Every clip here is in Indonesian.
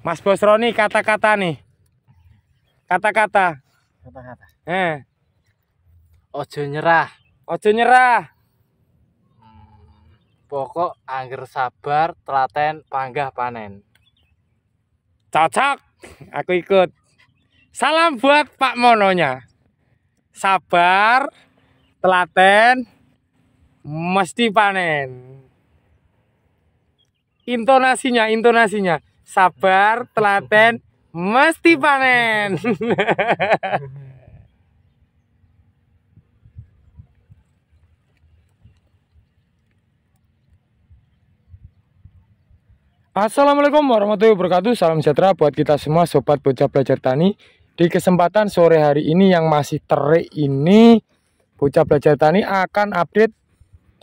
Mas Bos Roni, kata-kata nih. Kata-kata. Kata-kata. Ojo nyerah. Ojo nyerah. Pokok angger sabar, telaten, panggah panen. Cocok. Aku ikut. Salam buat Pak Mononya. Sabar, telaten, mesti panen. Intonasinya. Sabar, telaten, mesti panen. Assalamualaikum warahmatullahi wabarakatuh. Salam sejahtera buat kita semua sobat bocah belajar tani. Di kesempatan sore hari ini yang masih terik ini, bocah belajar tani akan update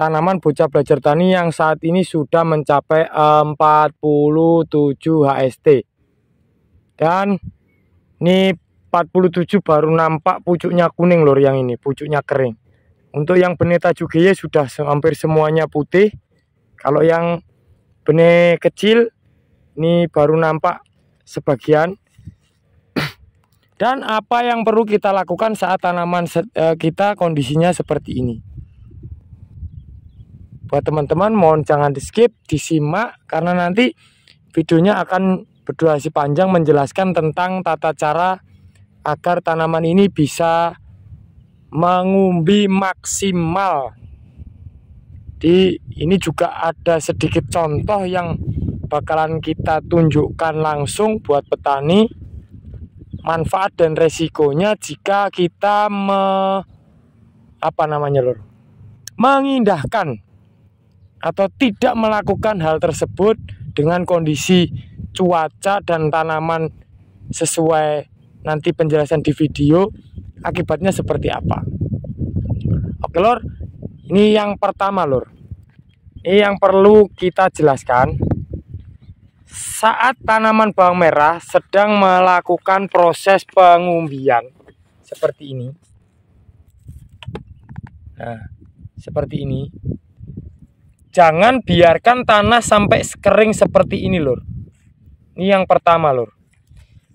tanaman bocah belajar tani yang saat ini sudah mencapai 47 HST. Dan ini 47 baru nampak pucuknya kuning lor, yang ini pucuknya kering. Untuk yang benih Tajugeye sudah hampir semuanya putih. Kalau yang benih kecil ini baru nampak sebagian. Dan apa yang perlu kita lakukan saat tanaman kita kondisinya seperti ini? Buat teman-teman mohon jangan di skip, disimak, karena nanti videonya akan berdurasi panjang menjelaskan tentang tata cara agar tanaman ini bisa mengumbi maksimal. Ini juga ada sedikit contoh yang bakalan kita tunjukkan langsung buat petani, manfaat dan resikonya jika kita mengindahkan atau tidak melakukan hal tersebut dengan kondisi cuaca dan tanaman sesuai nanti penjelasan di video akibatnya seperti apa. Oke lor, ini yang pertama lor, ini yang perlu kita jelaskan. Saat tanaman bawang merah sedang melakukan proses pengumbian seperti ini, nah seperti ini, jangan biarkan tanah sampai kering seperti ini lor. Ini yang pertama lor,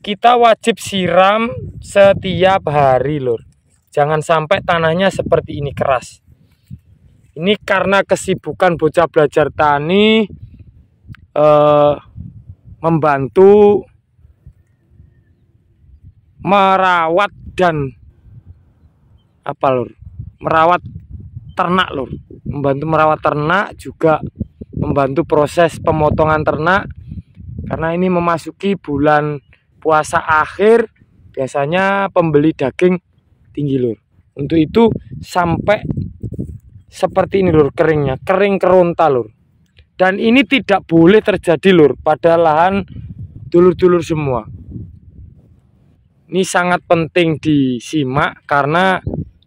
kita wajib siram setiap hari lor. Jangan sampai tanahnya seperti ini keras. Ini karena kesibukan bocah belajar tani membantu merawat dan merawat ternak lur. Membantu merawat ternak, juga membantu proses pemotongan ternak, karena ini memasuki bulan puasa akhir, biasanya pembeli daging tinggi lur. Untuk itu sampai seperti ini lur, keringnya, kering keronta lur. Dan ini tidak boleh terjadi lur pada lahan dulur-dulur semua. Ini sangat penting disimak karena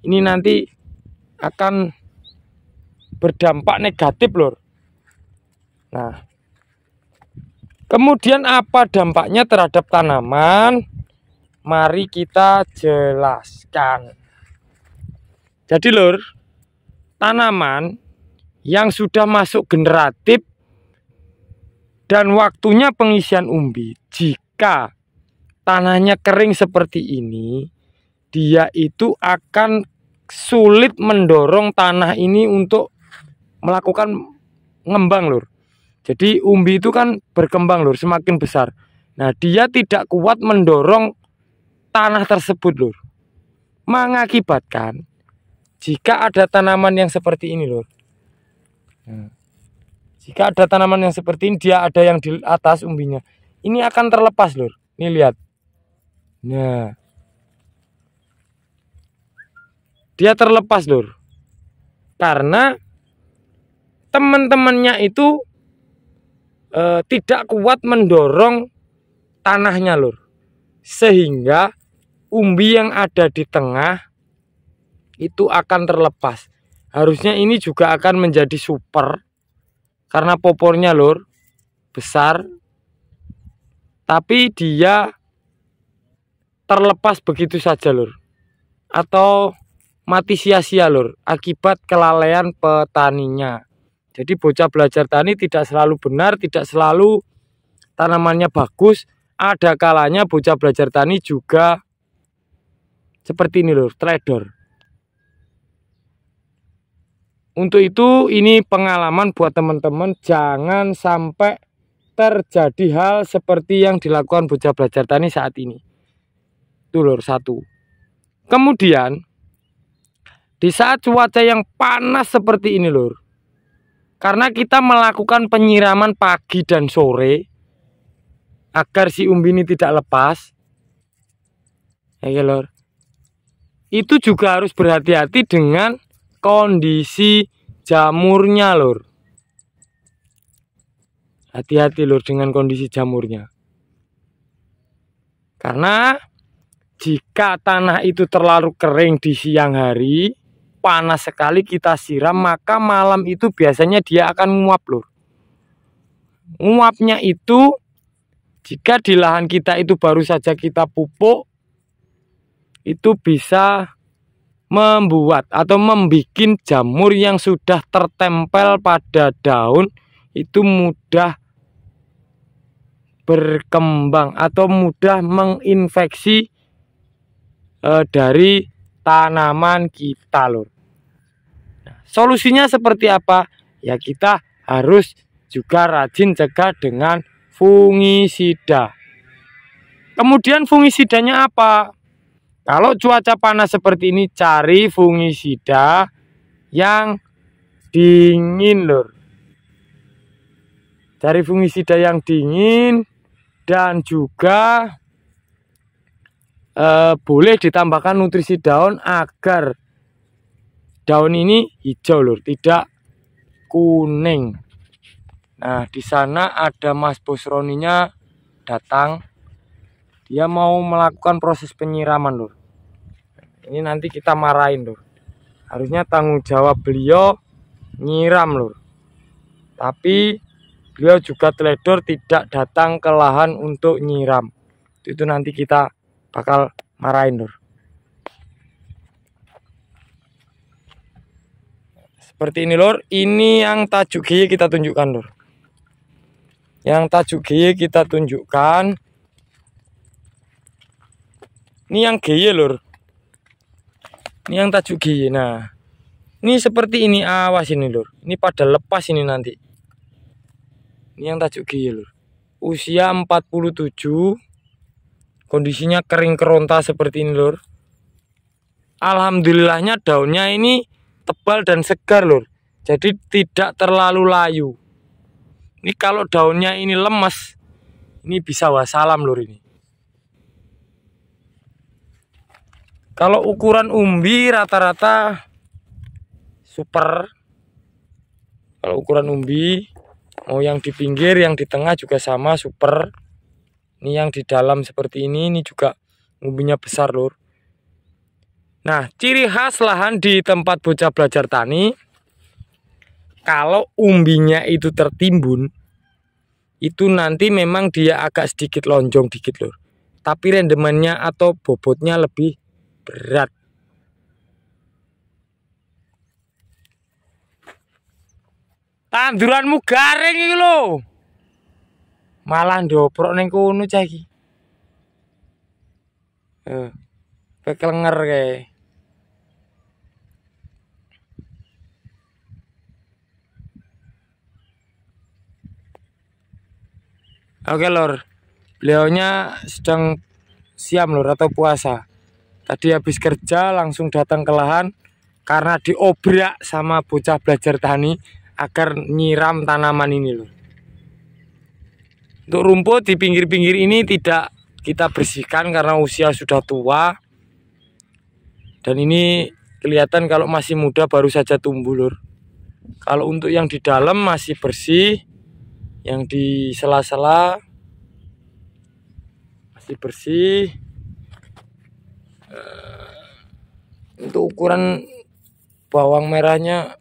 ini nanti akan berdampak negatif lur. Nah, kemudian apa dampaknya terhadap tanaman? Mari kita jelaskan. Jadi lur, tanaman yang sudah masuk generatif dan waktunya pengisian umbi, jika tanahnya kering seperti ini, dia itu akan sulit mendorong tanah ini untuk melakukan ngembang lur. Jadi umbi itu kan berkembang lur, semakin besar. Nah, dia tidak kuat mendorong tanah tersebut lur. Mengakibatkan jika ada tanaman yang seperti ini lur. Jika ada tanaman yang seperti ini, dia ada yang di atas umbinya, ini akan terlepas lur. Ini lihat. Nah, dia terlepas lur, karena teman-temannya itu tidak kuat mendorong tanahnya lur, sehingga umbi yang ada di tengah itu akan terlepas. Harusnya ini juga akan menjadi super karena popornya lur besar, tapi dia terlepas begitu saja lur, atau mati sia-sia lur akibat kelalaian petaninya. Jadi bocah belajar tani tidak selalu benar, tidak selalu tanamannya bagus, ada kalanya bocah belajar tani juga seperti ini lur, trader. Untuk itu ini pengalaman buat teman-teman, jangan sampai terjadi hal seperti yang dilakukan bocah belajar tani saat ini. Itu lur, satu. Kemudian di saat cuaca yang panas seperti ini lur, karena kita melakukan penyiraman pagi dan sore agar si umbi ini tidak lepas, ya lur, itu juga harus berhati-hati dengan kondisi jamurnya lur. Hati-hati lur dengan kondisi jamurnya. Karena jika tanah itu terlalu kering di siang hari, panas sekali kita siram, maka malam itu biasanya dia akan nguap lur. Nguapnya itu jika di lahan kita itu baru saja kita pupuk, itu bisa membuat atau membuat jamur yang sudah tertempel pada daun itu mudah berkembang atau mudah menginfeksi dari tanaman kita lur. Nah, solusinya seperti apa? Ya kita harus juga rajin cegah dengan fungisida. Kemudian fungisidanya apa? Kalau cuaca panas seperti ini, cari fungisida yang dingin lur. Cari fungisida yang dingin dan juga boleh ditambahkan nutrisi daun agar daun ini hijau lur, tidak kuning. Nah, di sana ada Mas Bosroninya datang. Dia mau melakukan proses penyiraman lur. Ini nanti kita marahin lur. Harusnya tanggung jawab beliau nyiram lur. Tapi beliau juga teledor tidak datang ke lahan untuk nyiram. Itu nanti kita bakal marahin lur. Seperti ini lur. Ini yang tajuk GY kita tunjukkan lur. Yang tajuk GY kita tunjukkan. Ini yang GY lur. Ini yang tajuk GY. Nah, ini seperti ini, awas ini lur. Ini pada lepas ini nanti. Ini yang tajuk GY lur. Usia 47. Kondisinya kering keronta seperti ini lur. Alhamdulillahnya daunnya ini tebal dan segar lur. Jadi tidak terlalu layu. Ini kalau daunnya ini lemes, ini bisa wassalam lur ini. Kalau ukuran umbi rata-rata super. Kalau ukuran umbi, mau yang di pinggir, yang di tengah juga sama super. Ini yang di dalam seperti ini juga umbinya besar lur. Nah, ciri khas lahan di tempat bocah belajar tani, kalau umbinya itu tertimbun, itu nanti memang dia agak sedikit lonjong dikit lur. Tapi rendemannya atau bobotnya lebih berat. Tanduranmu garing iki lho. Malah ndoprok ning kono cah iki. Kekelenger kae. Oke lor. Beliaunya sedang siam lor atau puasa. Tadi habis kerja langsung datang ke lahan karena diobrak sama bocah belajar tani agar nyiram tanaman ini loh. Untuk rumput di pinggir-pinggir ini tidak kita bersihkan karena usia sudah tua. Dan ini kelihatan kalau masih muda baru saja tumbuh lur. Kalau untuk yang di dalam masih bersih, yang di sela-sela masih bersih. Untuk ukuran bawang merahnya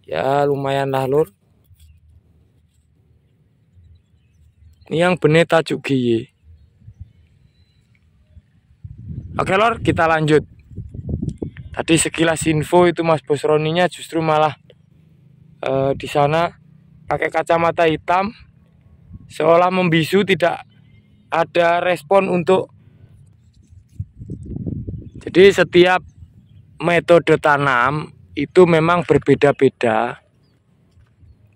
ya lumayan lah lur. Ini yang benih tajuk GY. Oke lor, kita lanjut. Tadi sekilas info itu Mas Bosroninya justru malah di sana pakai kacamata hitam, seolah membisu, tidak ada respon untuk, jadi setiap metode tanam itu memang berbeda-beda,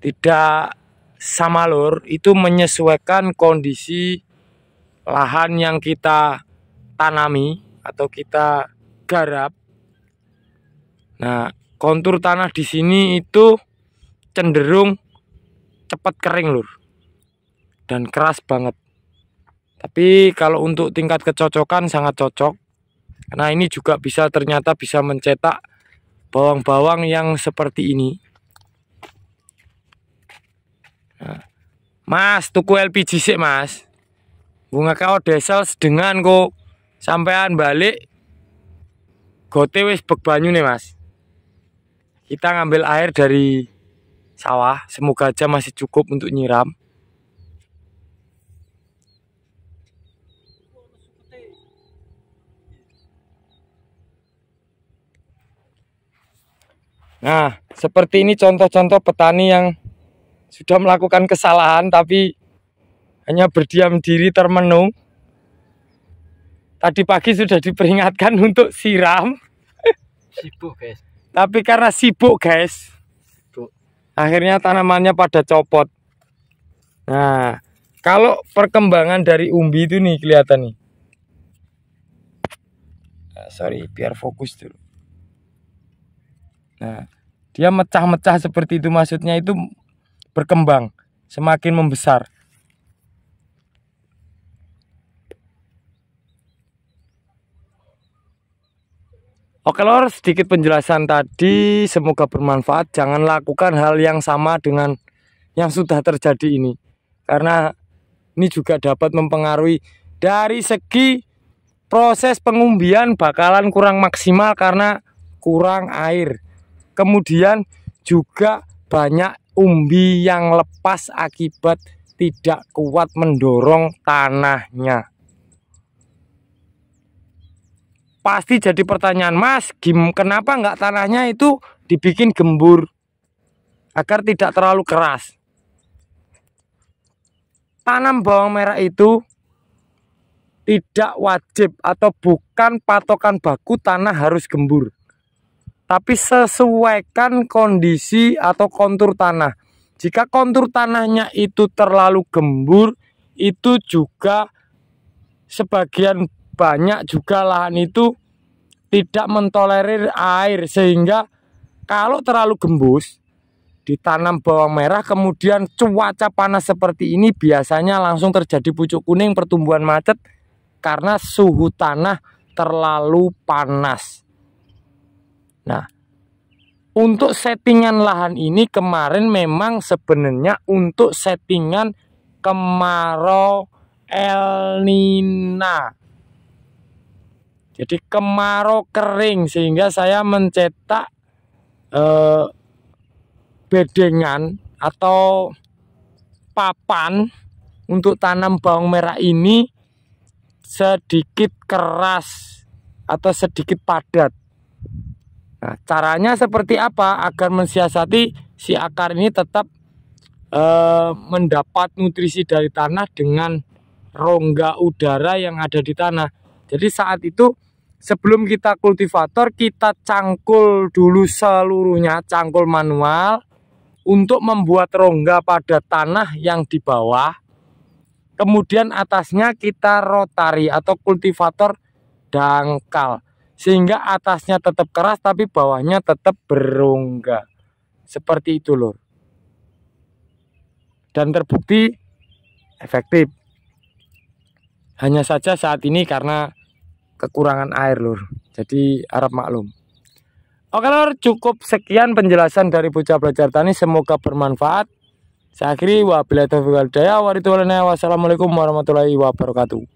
tidak sama lur, itu menyesuaikan kondisi lahan yang kita tanami atau kita garap. Nah, kontur tanah di sini itu cenderung cepat kering lur dan keras banget. Tapi kalau untuk tingkat kecocokan sangat cocok, karena ini juga ternyata bisa mencetak bawang-bawang yang seperti ini. Nah, Mas, tuku LPG sih Mas. Bunga kau desel sedengan kok sampean balik gote wis bek banyu nih Mas. Kita ngambil air dari sawah, semoga aja masih cukup untuk nyiram. Nah, seperti ini contoh-contoh petani yang sudah melakukan kesalahan tapi hanya berdiam diri termenung. Tadi pagi sudah diperingatkan untuk siram. Sibuk guys. Tapi karena sibuk guys, akhirnya tanamannya pada copot. Nah, kalau perkembangan dari umbi itu nih kelihatan nih. Nah, sorry, biar fokus dulu. Nah, dia mecah-mecah seperti itu, maksudnya itu berkembang, semakin membesar. Oke lor, sedikit penjelasan tadi, semoga bermanfaat. Jangan lakukan hal yang sama dengan yang sudah terjadi ini, karena ini juga dapat mempengaruhi dari segi proses pengumbian, bakalan kurang maksimal karena kurang air. Kemudian juga banyak umbi yang lepas akibat tidak kuat mendorong tanahnya. Pasti jadi pertanyaan, Mas, kenapa nggak tanahnya itu dibikin gembur agar tidak terlalu keras? Tanam bawang merah itu tidak wajib atau bukan patokan baku tanah harus gembur, tapi sesuaikan kondisi atau kontur tanah. Jika kontur tanahnya itu terlalu gembur, itu juga sebagian banyak juga lahan itu tidak mentolerir air, sehingga kalau terlalu gembus ditanam bawang merah kemudian cuaca panas seperti ini, biasanya langsung terjadi pucuk kuning, pertumbuhan macet karena suhu tanah terlalu panas. Nah, untuk settingan lahan ini kemarin memang sebenarnya untuk settingan kemarau El Nina. Jadi kemarau kering, sehingga saya mencetak bedengan atau papan untuk tanam bawang merah ini sedikit keras atau sedikit padat. Nah, caranya seperti apa agar mensiasati si akar ini tetap mendapat nutrisi dari tanah dengan rongga udara yang ada di tanah. Jadi saat itu sebelum kita kultivator, kita cangkul dulu seluruhnya, cangkul manual untuk membuat rongga pada tanah yang di bawah. Kemudian atasnya kita rotari atau kultivator dangkal, sehingga atasnya tetap keras tapi bawahnya tetap berongga. Seperti itu lur. Dan terbukti efektif. Hanya saja saat ini karena kekurangan air lur, jadi harap maklum. Oke lur, cukup sekian penjelasan dari Bocah Belajar Tani, semoga bermanfaat. Saya akhiri, wabillahi taufiq wal hidayah. Wassalamualaikum warahmatullahi wabarakatuh.